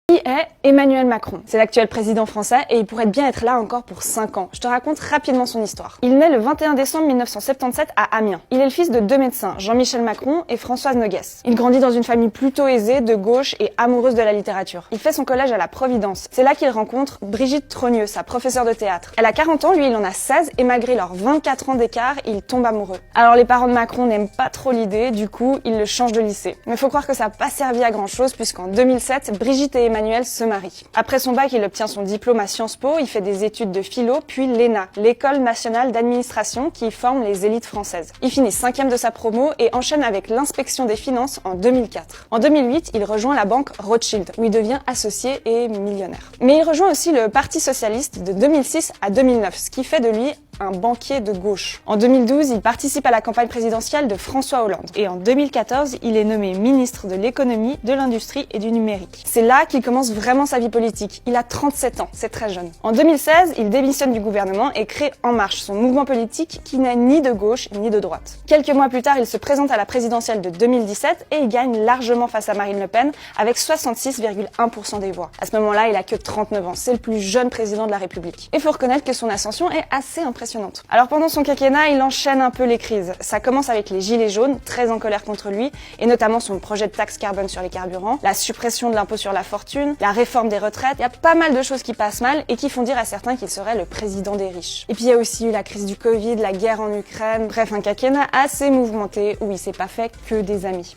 Qui est Emmanuel Macron? C'est l'actuel président français et il pourrait bien être là encore pour 5 ans. Je te raconte rapidement son histoire. Il naît le 21 décembre 1977 à Amiens. Il est le fils de 2 médecins, Jean-Michel Macron et Françoise Noguès. Il grandit dans une famille plutôt aisée, de gauche et amoureuse de la littérature. Il fait son collège à la Providence. C'est là qu'il rencontre Brigitte Trogneux, sa professeure de théâtre. Elle a 40 ans, lui il en a 16 et malgré leurs 24 ans d'écart, ils tombent amoureux. Alors les parents de Macron n'aiment pas trop l'idée, du coup ils le changent de lycée. Mais faut croire que ça n'a pas servi à grand chose puisqu'en 2007, Brigitte et Emmanuel se marient. Après son bac, il obtient son diplôme à Sciences Po, il fait des études de philo, puis l'ENA, l'École nationale d'administration qui forme les élites françaises. Il finit 5e de sa promo et enchaîne avec l'inspection des finances en 2004. En 2008, il rejoint la banque Rothschild, où il devient associé et millionnaire. Mais il rejoint aussi le Parti socialiste de 2006 à 2009, ce qui fait de lui un banquier de gauche. En 2012, il participe à la campagne présidentielle de François Hollande. Et en 2014, il est nommé ministre de l'économie, de l'industrie et du numérique. C'est là qu'il commence vraiment sa vie politique. Il a 37 ans, c'est très jeune. En 2016, il démissionne du gouvernement et crée En Marche, son mouvement politique qui n'est ni de gauche ni de droite. Quelques mois plus tard, il se présente à la présidentielle de 2017 et il gagne largement face à Marine Le Pen avec 66,1% des voix. À ce moment-là, il a que 39 ans. C'est le plus jeune président de la République. Et faut reconnaître que son ascension est assez impressionnante. Alors pendant son quinquennat, il enchaîne un peu les crises. Ça commence avec les gilets jaunes, très en colère contre lui, et notamment son projet de taxe carbone sur les carburants, la suppression de l'impôt sur la fortune, la réforme des retraites. Il y a pas mal de choses qui passent mal et qui font dire à certains qu'il serait le président des riches. Et puis il y a aussi eu la crise du Covid, la guerre en Ukraine, bref un quinquennat assez mouvementé où il s'est pas fait que des amis.